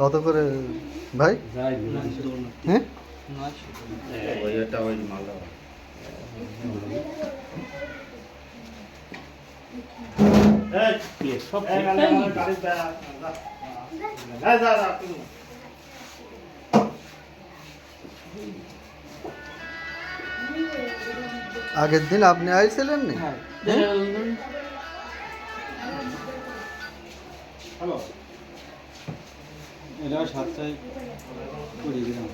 কত করে ভাই? হ্যাঁ আগের দিন আপনি আইছিলেন না? হ্যালো, এটা 7টায় 20 গ্রাম।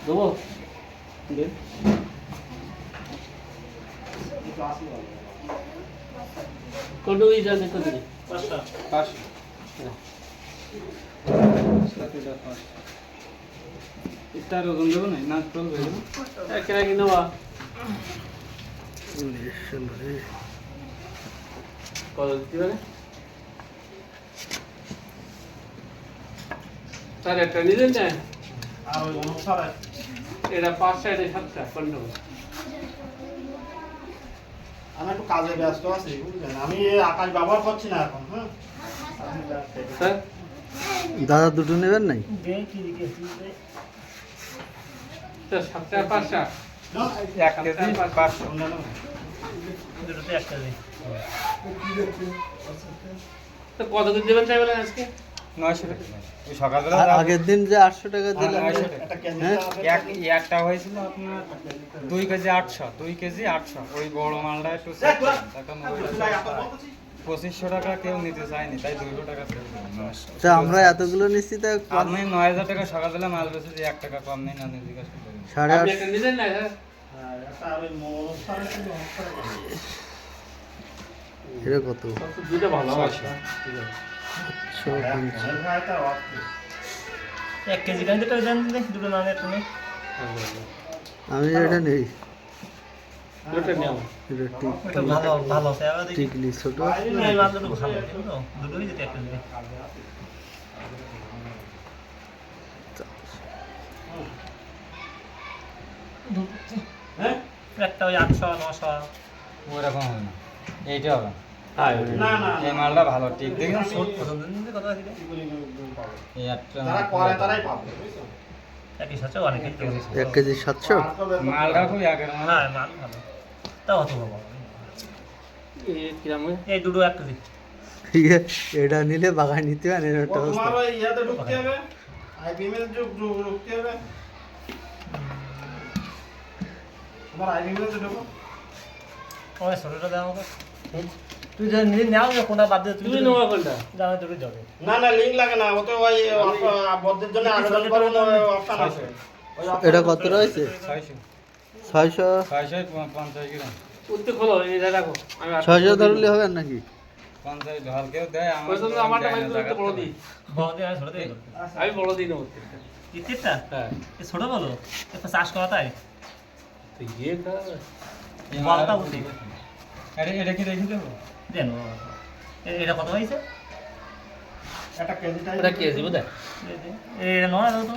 দেবো দেন কত ওই জানে কত দিন 500 ইত্যার ওজন দেবো না চলবে এক রাখি নেওয়া কত দিতে পারে স্যার একটা নিলেন না আর ওই অনুসারে এটা 5টা এটা 7টা কোনটা আমি একটু কাজে ব্যস্ত আছি বুঝলেন, আমি আকাশ ব্যবহার করছি না এখন। হ্যাঁ স্যার দাদা দুটো নেবেন নাই? স্যার 7টা 5টা এক কেজি 500 তো কত করে দেবেন তাই বলেন আজকে 900 টাকা। ওই সকালবেলা আগের দিন যে 800 টাকা দিলাম, হ্যাঁ একটা হয়েছিল আপনার 2 কেজি 800, 2 কেজি 800। ওই বড় মালটা একটু এখন 2500 টাকা কেউ নিতে চায়নি, তাই 200 টাকা তা আমরা এতগুলো নিচ্ছি তা আপনি 9000 টাকা সকালবেলা মাল বেচে যে 1 টাকা কম নেই না জিজ্ঞাসা করেন। 850 একটা নিলেন না স্যার এটা কত? দুটো ভালো আছে 1 কেজি গাঁজা টাকা দেন দুটো না নেট নেই আমি এটা নেই, দুটো নাও এটা এটা ভালো ভালো আছে আবার দেখি টিকলি ছোট। এই মালটা তো ভালো কিন্তু দুটোই যেতে 1 কেজি হ্যাঁ একটা ওই 800 900 ওরকম হবে না, এইটা হবে হ্যাঁ না। এই মালটা ভালো ঠিক দেখুন ছোট পছন্দ নিতে কত আছে এই একটা তারাই পাবে একই সাথে অনেক কেজি 1 কেজি 700। মালটা খুব আগের মাল। হ্যাঁ মাল ভালো তাও অত বাবা এই কিরাম এই দুটো 1 কেজি এটা নিলে বাগান নিতে হয় এর একটা অবস্থা। তোমার ওই ইয়াতে ঢুকতে হবে, আইবিএম এর ঢুকতে হবে। তোমার আইবিএম এর ঢুকো। ওই ছোটটা দাও আমাকে তুই যদি নিজে নাও না কোনটা বাদ দে তুমি নেওয়া কোনটা দাও দুটো যাবে না না লিংক লাগে না, ওতে ওই বদ্ধের জন্য আবেদন করার অপশন আছে। এটা কত রয়েছে? 600 50 গ্রাম উঠতে খোলো এটা রাখো আমি 600 ধরলে হবে নাকি? 50 ঢাল কেউ দেয় আমার ওই জন্য আমারটা ভাই একটু বড় দিই বড় দিয়ে ছোট দিয়ে আমি বড় দিই না ইতিটা হ্যাঁ এ ছোট বলো এটা চাষ করা তাই তো ইয়ে কা বলটা উঠি এটা কি রেখে দেবো? দেন এটা কত হয়েছে একটা কেজি এটা কেজি বোধ এটা নয় দাও তো